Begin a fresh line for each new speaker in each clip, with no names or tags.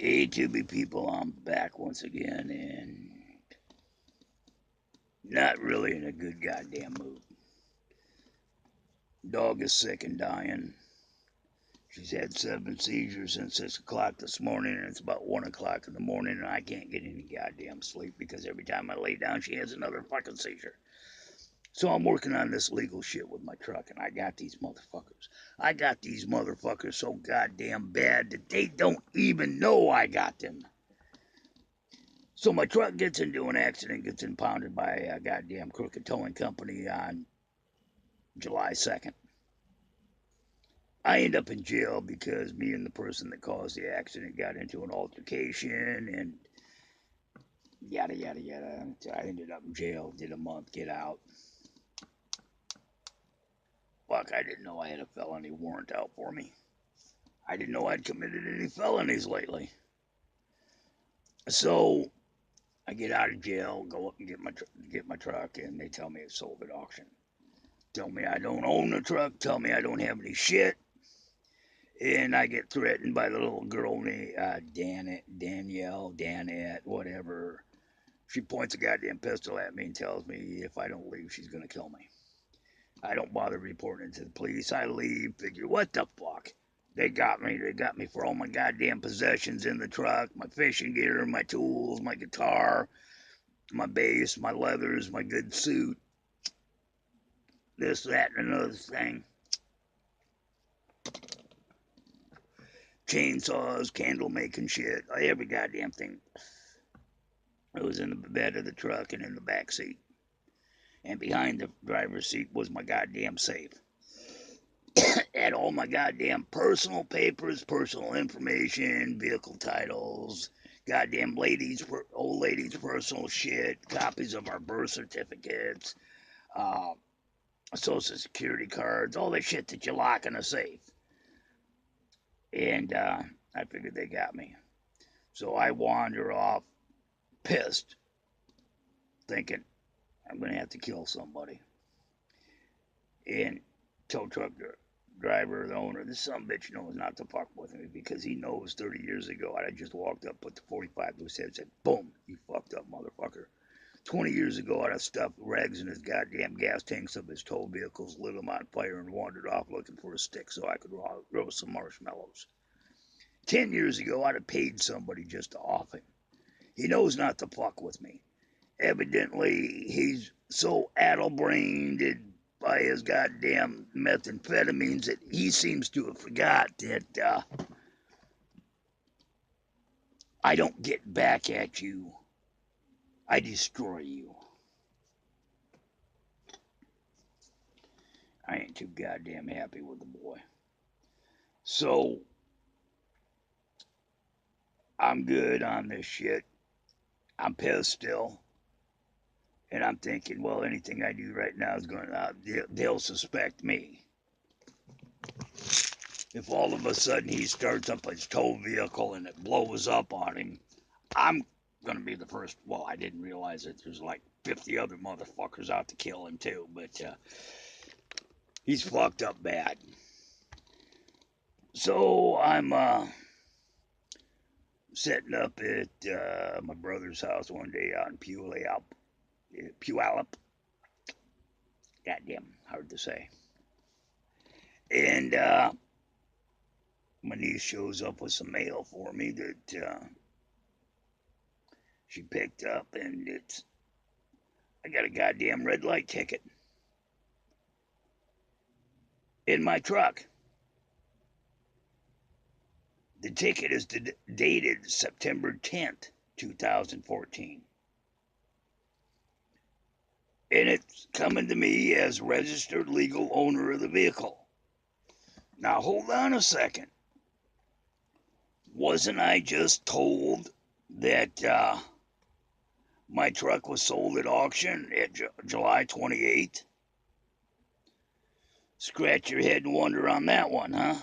Hey, Tubi people, I'm back once again, and not really in a good goddamn mood. Dog is sick and dying. She's had 7 seizures since 6 o'clock this morning, and it's about 1 o'clock in the morning, and I can't get any goddamn sleep because every time I lay down, she has another fucking seizure. So I'm working on this legal shit with my truck, and I got these motherfuckers. I got these motherfuckers so goddamn bad that they don't even know I got them. So my truck gets into an accident, gets impounded by a goddamn crooked towing company on July 2nd. I end up in jail because me and the person that caused the accident got into an altercation and yada yada yada. I ended up in jail, did a month, get out. Fuck, I didn't know I had a felony warrant out for me. I didn't know I'd committed any felonies lately. So I get out of jail, go up and get my truck, and they tell me it's sold at auction. Tell me I don't own the truck. Tell me I don't have any shit. And I get threatened by the little girl named Danielle, Danette, whatever. She points a goddamn pistol at me and tells me if I don't leave, she's gonna kill me. I don't bother reporting it to the police. I leave. Figure, what the fuck? They got me. They got me for all my goddamn possessions in the truck, my fishing gear, my tools, my guitar, my bass, my leathers, my good suit, this, that, and another thing. Chainsaws, candle making shit, every goddamn thing. It was in the bed of the truck and in the back seat. And behind the driver's seat was my goddamn safe. Had all my goddamn personal papers, personal information, vehicle titles, goddamn old ladies' personal shit, copies of our birth certificates, uh, social security cards, all the shit that you lock in a safe. And I figured they got me. So I wander off, pissed, thinking I'm going to have to kill somebody. And tow truck driver, the owner, this son of a bitch knows not to fuck with me because he knows 30 years ago I just walked up, put the 45 to his head, and said, boom, you fucked up, motherfucker. 20 years ago, I'd have stuffed rags in his goddamn gas tanks of his tow vehicles, lit them on fire, and wandered off looking for a stick so I could roast some marshmallows. 10 years ago, I'd have paid somebody just to off him. He knows not to fuck with me. Evidently, he's so addle-brained by his goddamn methamphetamines that he seems to have forgot that I don't get back at you. I destroy you. I ain't too goddamn happy with the boy. So, I'm good on this shit. I'm pissed still. And I'm thinking, well, anything I do right now is going to, they'll suspect me. If all of a sudden he starts up his tow vehicle and it blows up on him, I'm gonna be the first. Well, I didn't realize that there's like 50 other motherfuckers out to kill him too, but he's fucked up bad. So I'm setting up at my brother's house one day out in Puyallup. Goddamn hard to say. And my niece shows up with some mail for me that she picked up, and I got a goddamn red light ticket in my truck. The ticket is dated September 10th, 2014. And it's coming to me as registered legal owner of the vehicle. Now, hold on a second. Wasn't I just told that my truck was sold at auction at July 28th? Scratch your head and wonder on that one, huh?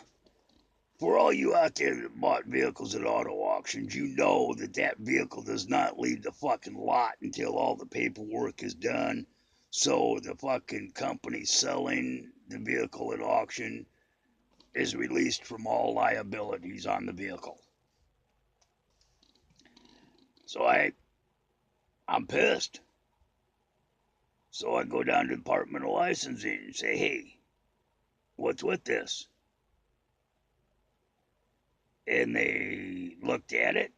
For all you out there that bought vehicles at auto auctions, you know that that vehicle does not leave the fucking lot until all the paperwork is done. So the fucking company selling the vehicle at auction is released from all liabilities on the vehicle. So I'm pissed. So I go down to the Department of Licensing and say, hey, what's with this? And they looked at it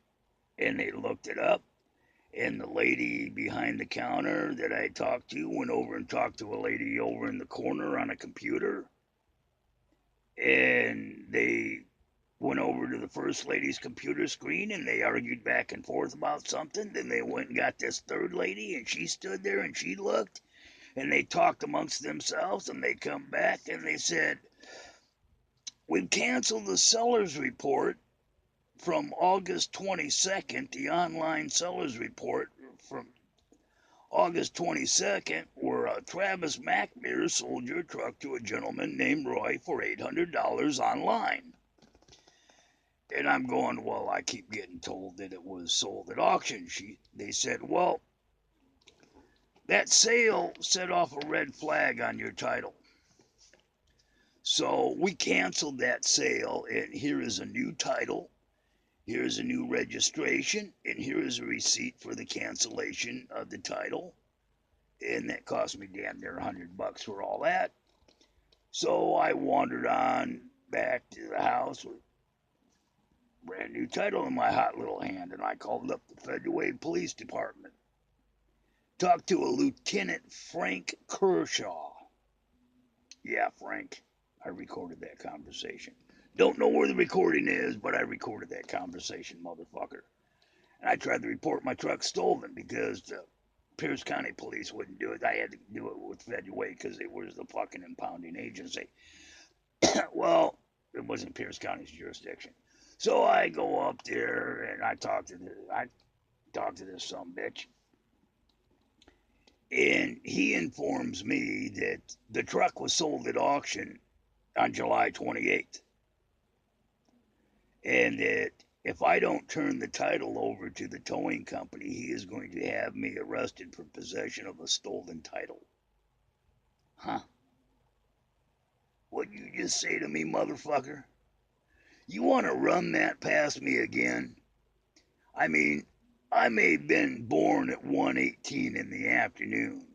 and they looked it up. And the lady behind the counter that I talked to went over and talked to a lady over in the corner on a computer. And they went over to the first lady's computer screen and they argued back and forth about something. Then they went and got this third lady and she stood there and she looked and they talked amongst themselves and they come back and they said, we've canceled the seller's report from August 22nd, the online seller's report from August 22nd, where Travis McNair sold your truck to a gentleman named Roy for $800 online. And I'm going, well, I keep getting told that it was sold at auction. They said, well, that sale set off a red flag on your title. So we canceled that sale, and here is a new title, here is a new registration, and here is a receipt for the cancellation of the title. And that cost me damn near $100 for all that. So I wandered on back to the house with a brand new title in my hot little hand, and I called up the Federal Wade Police Department. Talked to a Lieutenant Frank Kershaw. Yeah, Frank. I recorded that conversation. Don't know where the recording is, but I recorded that conversation, motherfucker. And I tried to report my truck stolen because the Pierce County Police wouldn't do it. I had to do it with Federal Wade because it was the fucking impounding agency. Well, it wasn't Pierce County's jurisdiction. So I go up there and I talk to this some bitch. And he informs me that the truck was sold at auction on July 28th. And that if I don't turn the title over to the towing company, he is going to have me arrested for possession of a stolen title. Huh? What'd you just say to me, motherfucker? You want to run that past me again? I mean, I may have been born at 1:18 in the afternoon,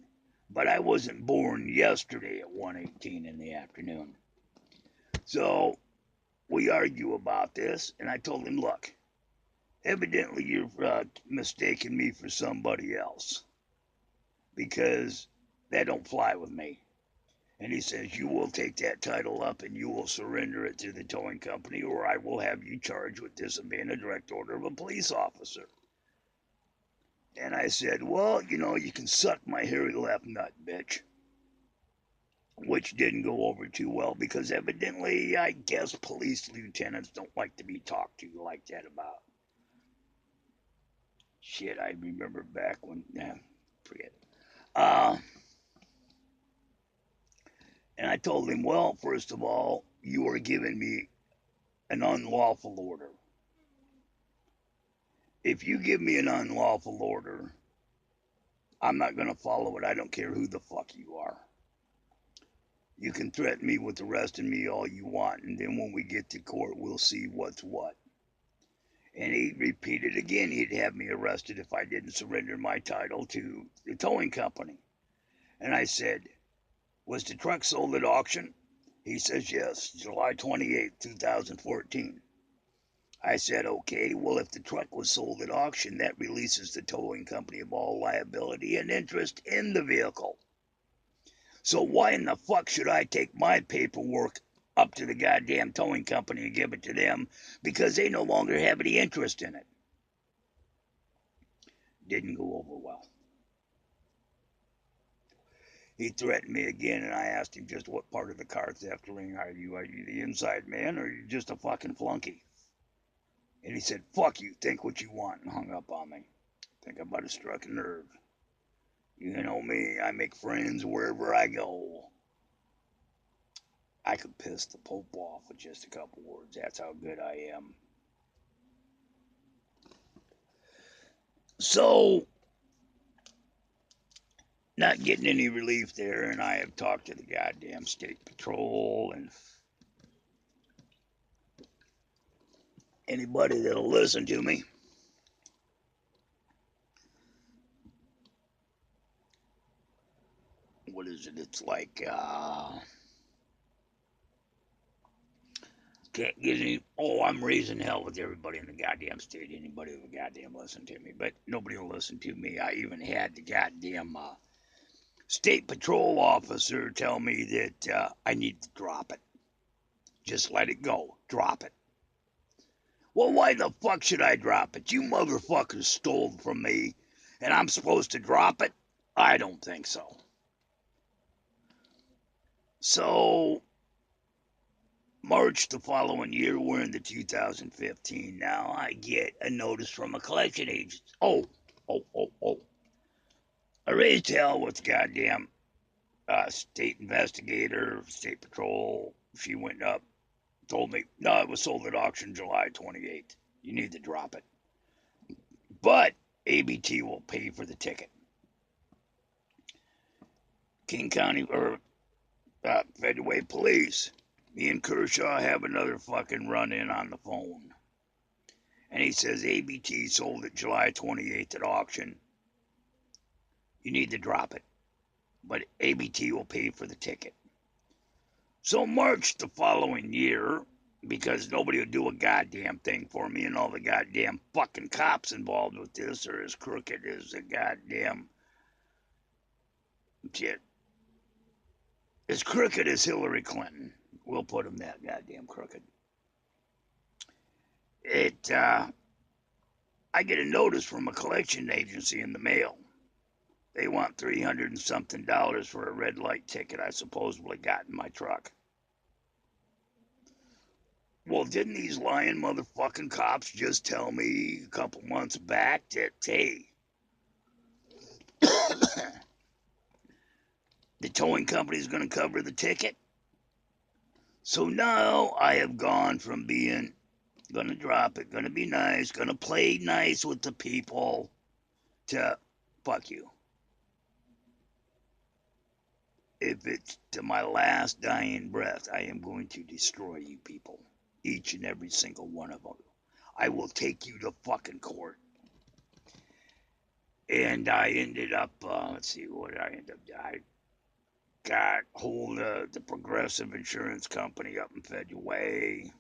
but I wasn't born yesterday at 1:18 in the afternoon. So we argue about this, and I told him, look, evidently you're mistaking me for somebody else because that don't fly with me. And he says, you will take that title up and you will surrender it to the towing company, or I will have you charged with disobeying a direct order of a police officer. And I said, well, you can suck my hairy left nut, bitch. Which didn't go over too well because evidently, I guess police lieutenants don't like to be talked to like that about. Shit, I remember back when, forget it. And I told him, well, first of all, you are giving me an unlawful order. If you give me an unlawful order, I'm not going to follow it. I don't care who the fuck you are. You can threaten me with arresting me all you want, and then when we get to court, we'll see what's what. And he repeated again he'd have me arrested if I didn't surrender my title to the towing company. And I said, was the truck sold at auction? He says, yes, July 28th, 2014. I said, okay, well, if the truck was sold at auction, that releases the towing company of all liability and interest in the vehicle. So why in the fuck should I take my paperwork up to the goddamn towing company and give it to them because they no longer have any interest in it? Didn't go over well. He threatened me again, and I asked him just what part of the car theft ring are you? Are you the inside man, or are you just a fucking flunky? And he said, fuck you, think what you want, and hung up on me. Think I might have struck a nerve. You know me, I make friends wherever I go. I could piss the Pope off with just a couple words. That's how good I am. So, not getting any relief there, and I have talked to the goddamn state patrol and anybody that'll listen to me. is it? It's like, can't get any. Oh, I'm raising hell with everybody in the goddamn state. Anybody who will goddamn listen to me, but nobody will listen to me. I even had the goddamn state patrol officer tell me that I need to drop it. Just let it go. Drop it. Well, why the fuck should I drop it? You motherfuckers stole from me, and I'm supposed to drop it? I don't think so. So, March the following year, we're in the 2015 now, I get a notice from a collection agency. Oh. I raised hell with the goddamn state investigator, state patrol. She went up, told me, no, it was sold at auction July 28th. You need to drop it. But ABT will pay for the ticket. King County, or Federal Police, me and Kershaw have another fucking run-in on the phone. And he says ABT sold it July 28th at auction. You need to drop it. But ABT will pay for the ticket. So March the following year, because nobody will do a goddamn thing for me, and all the goddamn fucking cops involved with this are as crooked as a goddamn shit. As crooked as Hillary Clinton. We'll put them that goddamn crooked. I get a notice from a collection agency in the mail. They want $300 and something for a red light ticket I supposedly got in my truck. Well, didn't these lying motherfucking cops just tell me a couple months back that, hey, the towing company is going to cover the ticket? So now I have gone from being going to drop it, going to be nice, going to play nice with the people, to fuck you. If it's to my last dying breath, I am going to destroy you people. Each and every single one of them. I will take you to fucking court. And I ended up, let's see, what did I end up doing? I got hold of the Progressive Insurance Company up in Federal Way.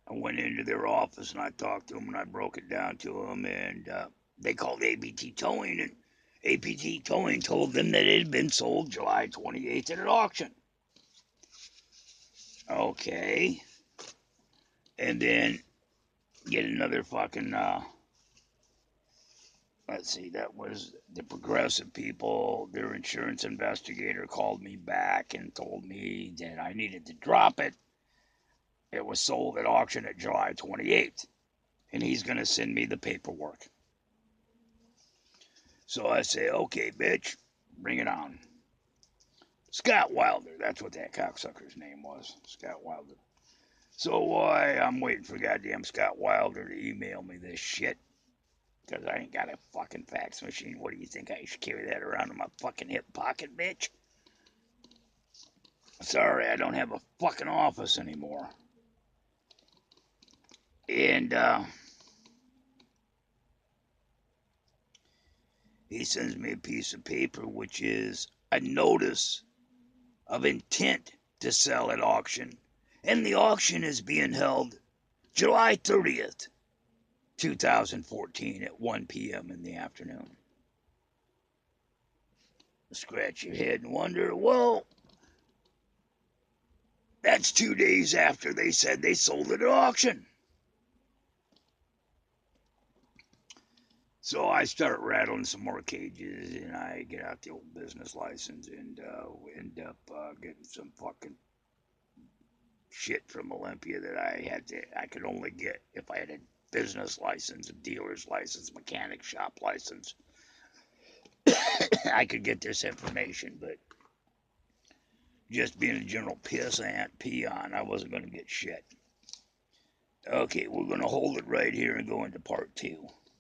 I went into their office and I talked to them and I broke it down to them, and they called ABT Towing, and ABT Towing told them that it had been sold July 28th at an auction. Okay. And then get another fucking, let's see, that was the Progressive people. Their insurance investigator called me back and told me that I needed to drop it. It was sold at auction at July 28th. And he's going to send me the paperwork. So I say, okay, bitch, bring it on. Scott Wilder, that's what that cocksucker's name was, Scott Wilder. So I'm waiting for goddamn Scott Wilder to email me this shit, because I ain't got a fucking fax machine. What do you think, I should carry that around in my fucking hip pocket, bitch? Sorry, I don't have a fucking office anymore. And he sends me a piece of paper, which is a notice of intent to sell at auction, and the auction is being held July 30th, 2014 at 1 p.m. in the afternoon. Scratch your head and wonder, well, that's 2 days after they said they sold it at auction. So I start rattling some more cages, and I get out the old business license, and end up getting some fucking shit from Olympia that I could only get if I had a business license, a dealer's license, mechanic shop license. I could get this information, but just being a general peon, I wasn't going to get shit. Okay, we're going to hold it right here and go into part 2.